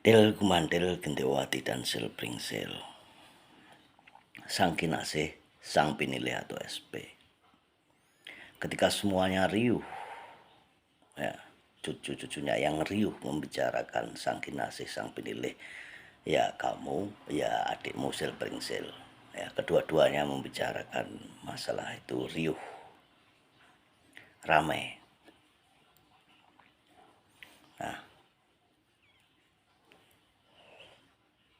Til gumantil gendewati dan sil pringsil, sang kinasih, sang pinilih atau SP. Ketika semuanya riuh, ya, cucu-cucunya yang riuh membicarakan sang kinasih, sang pinilih, ya kamu, ya adikmu sil pringsil, ya kedua-duanya membicarakan masalah itu riuh, ramai. Nah,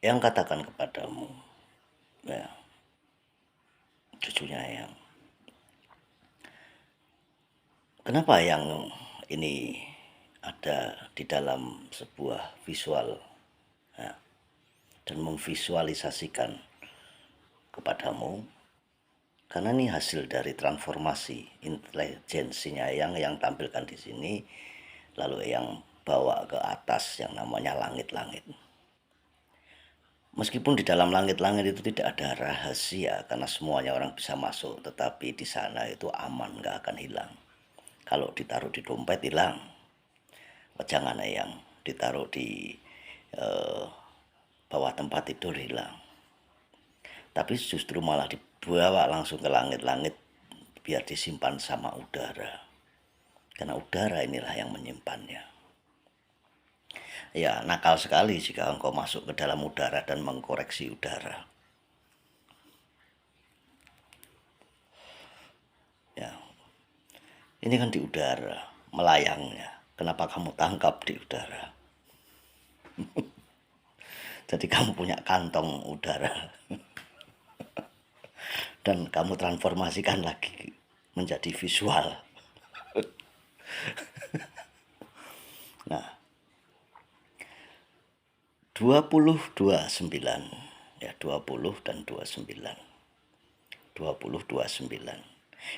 yang katakan kepadamu, ya cucunya yang, kenapa yang ini ada di dalam sebuah visual, ya, dan memvisualisasikan kepadamu, karena ini hasil dari transformasi intelijensinya yang tampilkan di sini, lalu yang bawa ke atas yang namanya langit-langit. Meskipun di dalam langit-langit itu tidak ada rahasia karena semuanya orang bisa masuk, tetapi di sana itu aman, nggak akan hilang. Kalau ditaruh di dompet hilang, jangan yang ditaruh di bawah tempat tidur hilang. Tapi justru malah dibawa langsung ke langit-langit biar disimpan sama udara. Karena udara inilah yang menyimpannya. Ya, nakal sekali jika engkau masuk ke dalam udara dan mengkoreksi udara. Ya, ini kan di udara, melayangnya. Kenapa kamu tangkap di udara? Jadi kamu punya kantong udara. Dan kamu transformasikan lagi menjadi visual. Nah, 2029, ya 20 dan 29. 2029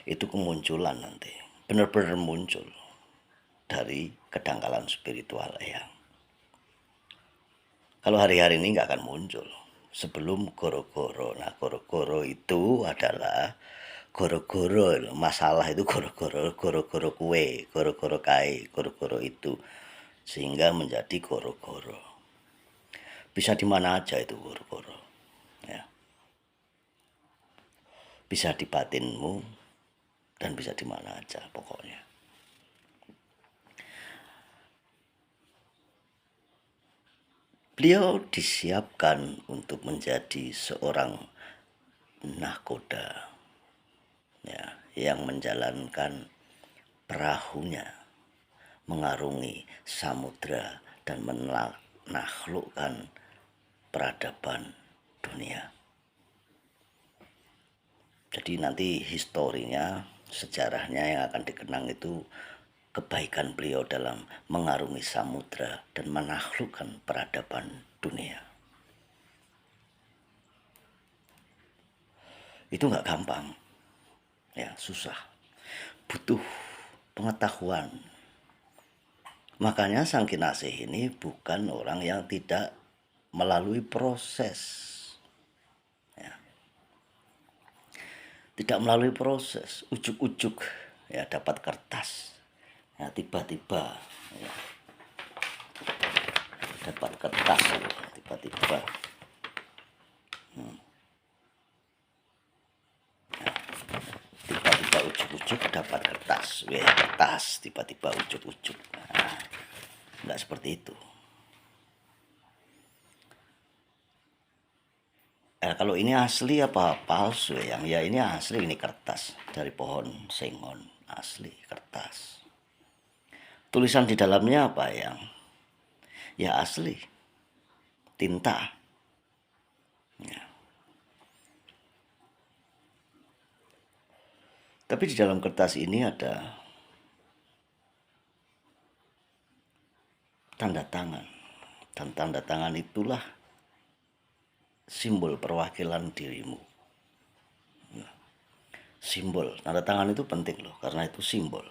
itu kemunculan nanti, benar-benar muncul dari kedangkalan spiritual ya. Kalau hari-hari ini nggak akan muncul sebelum goro-goro. Nah, goro-goro itu adalah goro-goro, masalah itu goro-goro kue, goro-goro kai, goro-goro itu, sehingga menjadi goro-goro. Bisa di mana aja itu goro-goro, ya. Bisa di batinmu dan bisa di mana aja pokoknya. Beliau disiapkan untuk menjadi seorang nahkoda, ya, yang menjalankan perahunya mengarungi samudra dan menaklukkan peradaban dunia. Jadi nanti historinya, sejarahnya yang akan dikenang itu kebaikan beliau dalam mengarungi samudra dan menaklukkan peradaban dunia. Itu nggak gampang, ya susah, butuh pengetahuan. Makanya sang kinasih ini bukan orang yang tidak melalui proses, ya. Tidak melalui proses, ujuk-ujuk ya dapat kertas, ya tiba-tiba ya, dapat kertas, tiba-tiba tiba-tiba ujuk-ujuk dapat kertas, kertas tiba-tiba ujuk-ujuk. Nah, nggak seperti itu. Kalau ini asli apa palsu yang ya, ini asli, ini kertas dari pohon sengon, asli kertas. Tulisan di dalamnya apa yang ya asli, tinta, ya. Tapi di dalam kertas ini ada tanda tangan, dan tanda tangan itulah simbol perwakilan dirimu. Simbol, tanda tangan itu penting loh, karena itu simbol.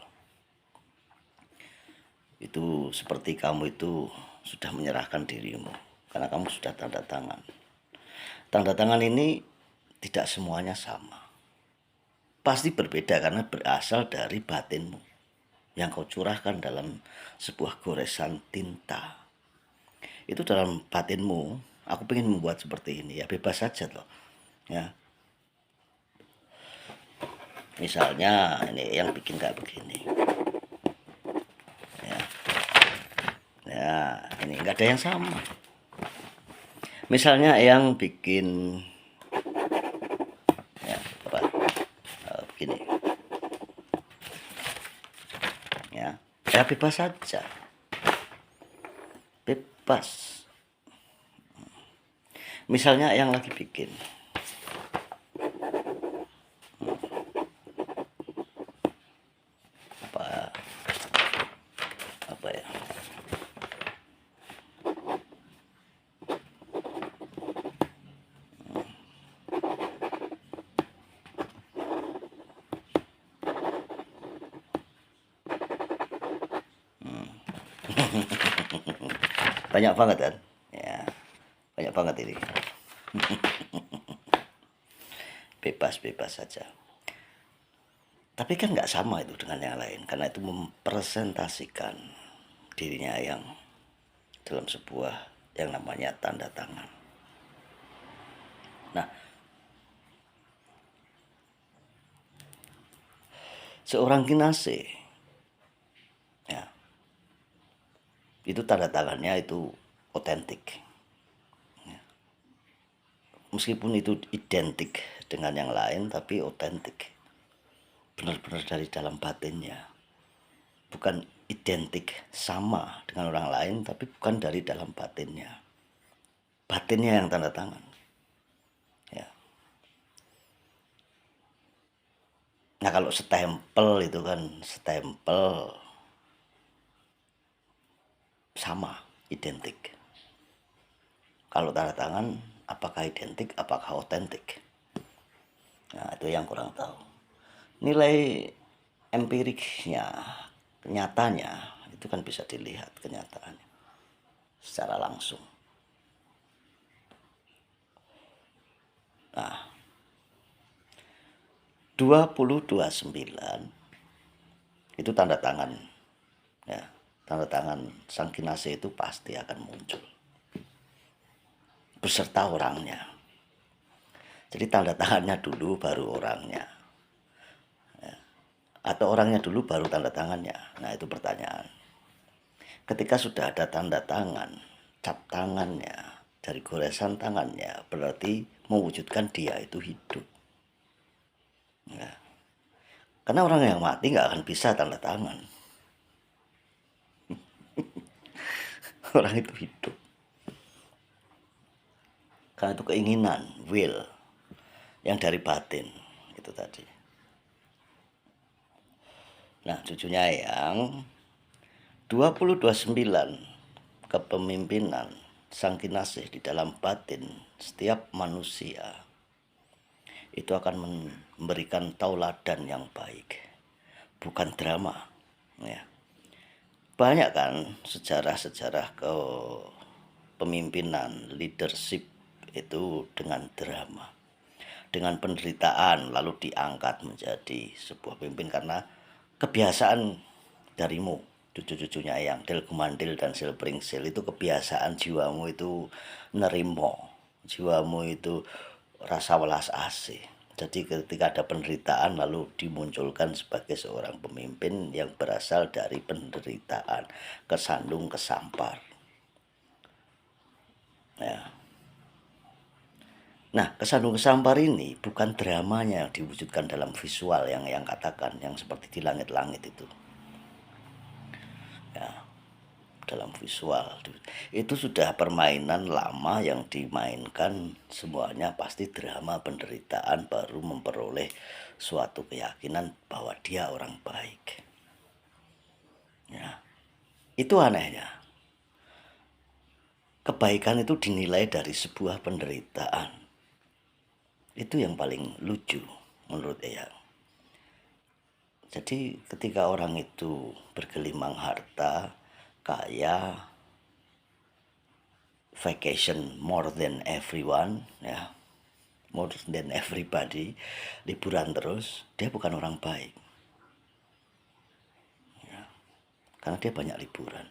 Itu seperti kamu itu sudah menyerahkan dirimu, karena kamu sudah tanda tangan. Tanda tangan ini tidak semuanya sama. Pasti berbeda karena berasal dari batinmu yang kau curahkan dalam sebuah goresan tinta. itu dalam batinmu, aku pengen membuat seperti ini, ya bebas saja toh. Ya, misalnya ini yang bikin kayak begini. Ya, ini nggak ada yang sama. Misalnya yang bikin ya apa begini, ya bebas saja, bebas. Misalnya yang lagi bikin apa apa ya, banyak banget kan ya, banyak banget ini. Bebas-bebas saja, tapi kan nggak sama itu dengan yang lain, karena itu mempresentasikan dirinya yang dalam sebuah yang namanya tanda tangan. Nah, seorang kinase ya, itu tanda tangannya itu otentik, meskipun itu identik dengan yang lain tapi otentik, benar-benar dari dalam batinnya, bukan identik sama dengan orang lain tapi bukan dari dalam batinnya yang tanda tangan ya. Nah, kalau stempel itu kan stempel sama, identik. Kalau tanda tangan apakah identik, apakah otentik, nah itu yang kurang tahu. Nilai empiriknya, nyatanya itu kan bisa dilihat kenyataannya secara langsung. Nah, 2029 itu tanda tangan ya, tanda tangan sang kinase itu pasti akan muncul beserta orangnya. Jadi tanda tangannya dulu baru orangnya, atau orangnya dulu baru tanda tangannya. Nah, itu pertanyaan. Ketika sudah ada tanda tangan, cap tangannya, dari goresan tangannya, berarti mewujudkan dia itu hidup ya. Karena orang yang mati nggak akan bisa tanda tangan. Orang itu hidup karena itu keinginan, will, yang dari batin itu tadi. Nah, cucunya yang 2029 kepemimpinan sang kinasih di dalam batin setiap manusia itu akan memberikan tauladan yang baik, bukan drama ya. Banyak kan sejarah-sejarah kepemimpinan, leadership itu dengan drama, dengan penderitaan, lalu diangkat menjadi sebuah pemimpin karena kebiasaan darimu, cucu-cucunya yang Del Gumandil dan Silpringsil, itu kebiasaan jiwamu itu nerimo, jiwamu itu rasa welas asih. Jadi ketika ada penderitaan lalu dimunculkan sebagai seorang pemimpin yang berasal dari penderitaan, kesandung kesampar ya. Nah, kesandung kesampar ini bukan dramanya yang diwujudkan dalam visual yang katakan yang seperti di langit-langit itu ya, dalam visual itu sudah permainan lama yang dimainkan, semuanya pasti drama penderitaan baru memperoleh suatu keyakinan bahwa dia orang baik ya. Itu anehnya, kebaikan itu dinilai dari sebuah penderitaan. Itu yang paling lucu menurut Eyang. Jadi ketika orang itu bergelimang harta, kaya, vacation more than everyone ya, more than everybody, liburan terus, dia bukan orang baik ya, karena dia banyak liburan.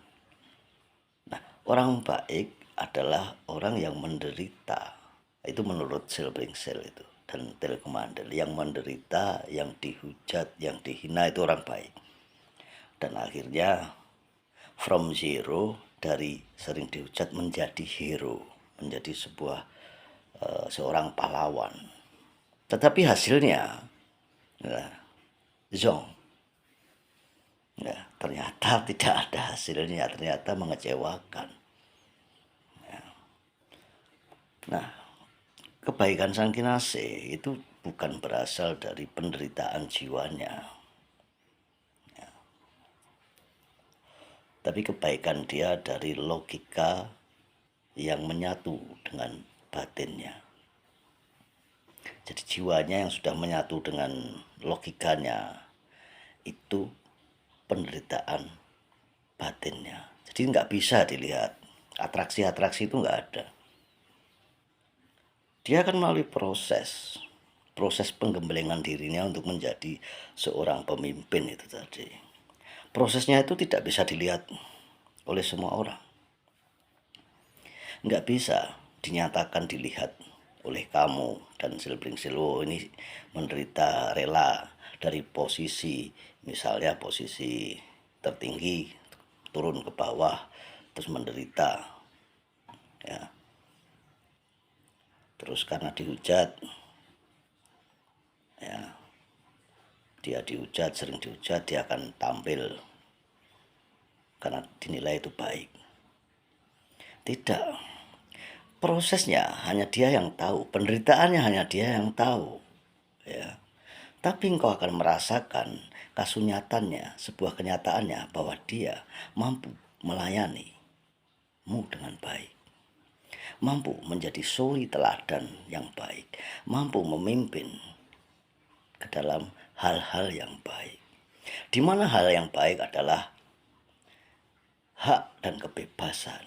Nah, orang baik adalah orang yang menderita. Itu menurut Selbringsel itu dan Telekomandel. Yang menderita, yang dihujat, yang dihina itu orang baik. Dan akhirnya from zero, dari sering dihujat menjadi hero, menjadi seorang pahlawan. Tetapi hasilnya zong. Ternyata tidak ada hasilnya, ternyata mengecewakan. Nah, kebaikan Sang Kinase itu bukan berasal dari penderitaan jiwanya, tapi kebaikan dia dari logika yang menyatu dengan batinnya. Jadi jiwanya yang sudah menyatu dengan logikanya itu penderitaan batinnya. Jadi nggak bisa dilihat, atraksi-atraksi itu nggak ada. Dia akan melalui proses penggemblengan dirinya untuk menjadi seorang pemimpin itu tadi. Prosesnya itu tidak bisa dilihat oleh semua orang. Nggak bisa dinyatakan dilihat oleh kamu dan Selbringsel. Oh, ini menderita rela dari posisi, misalnya posisi tertinggi turun ke bawah terus menderita, ya. Terus karena dihujat, ya, dia dihujat, sering dihujat, dia akan tampil karena dinilai itu baik. Tidak, prosesnya hanya dia yang tahu, penderitaannya hanya dia yang tahu, ya. Tapi engkau akan merasakan kasunyatannya, sebuah kenyataannya bahwa dia mampu melayanimu dengan baik, mampu menjadi suri teladan yang baik, mampu memimpin ke dalam hal-hal yang baik, di mana hal yang baik adalah hak dan kebebasan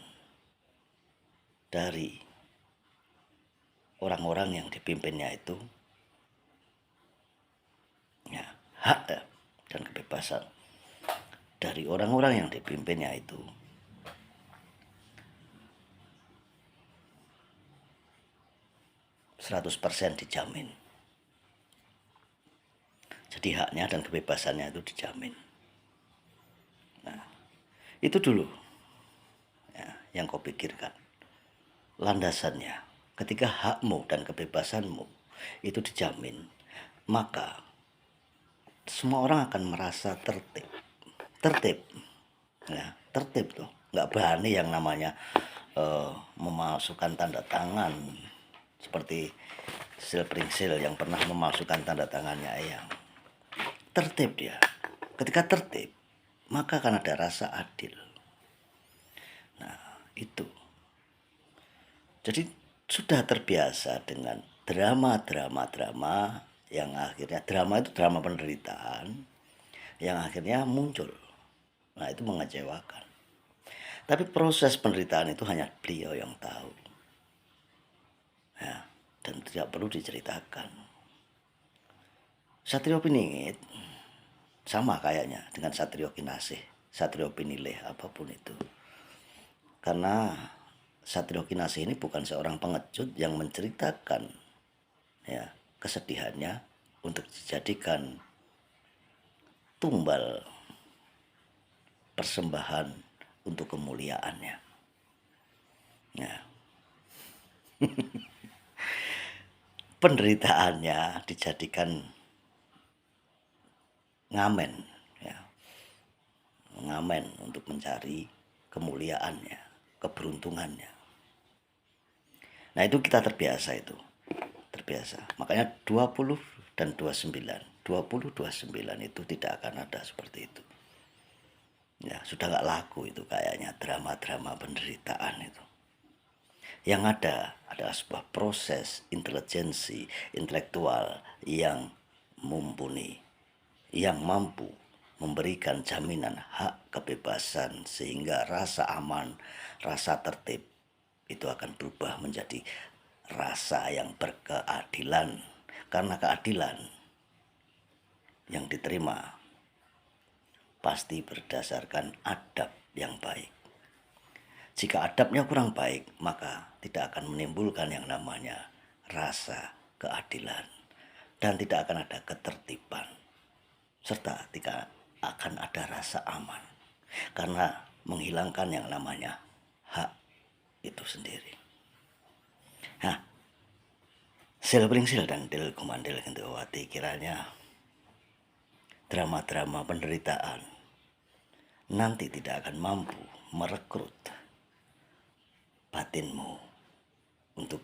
dari orang-orang yang dipimpinnya itu, ya, hak dan kebebasan dari orang-orang yang dipimpinnya itu %100 dijamin. Jadi haknya dan kebebasannya itu dijamin. Nah, itu dulu, ya, yang kau pikirkan. Landasannya, ketika hakmu dan kebebasanmu itu dijamin, maka semua orang akan merasa tertib. Ya, tertib tuh. Nggak berani yang namanya memasukkan tanda tangan seperti Selbringsel yang pernah memasukkan tanda tangannya Eyang. Tertib dia. Ketika tertib, maka akan ada rasa adil. Nah, itu. Jadi sudah terbiasa dengan drama yang akhirnya, drama itu drama penderitaan yang akhirnya muncul. Nah, itu mengecewakan. Tapi proses penderitaan itu hanya beliau yang tahu, ya, dan tidak perlu diceritakan. Satrio Piningit sama kayaknya dengan Satrio Kinasih, Satrio Pinilih, apapun itu. Karena Satrio Kinasih ini bukan seorang pengecut yang menceritakan, ya, kesedihannya untuk dijadikan tumbal persembahan untuk kemuliaannya. Ya. Penderitaannya dijadikan ngamen, ya, ngamen untuk mencari kemuliaannya, keberuntungannya. Nah, itu kita terbiasa itu, terbiasa. Makanya 20 dan 29 itu tidak akan ada seperti itu. Ya, sudah nggak laku itu kayaknya drama-drama penderitaan itu. Yang ada adalah sebuah proses intelijensi intelektual yang mumpuni, yang mampu memberikan jaminan hak kebebasan sehingga rasa aman, rasa tertib itu akan berubah menjadi rasa yang berkeadilan. Karena keadilan yang diterima pasti berdasarkan adab yang baik. Jika adabnya kurang baik, maka tidak akan menimbulkan yang namanya rasa keadilan dan tidak akan ada ketertiban serta tidak akan ada rasa aman karena menghilangkan yang namanya hak itu sendiri. Nah, Selpringsil dan Del Kumandel Gendawati kiranya drama-drama penderitaan nanti tidak akan mampu merekrut batinmu untuk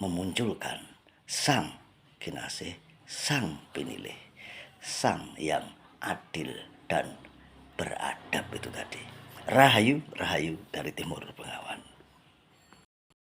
memunculkan sang kinasih, sang pinilih, sang yang adil dan beradab itu tadi. Rahayu, rahayu dari Timur Bengawan.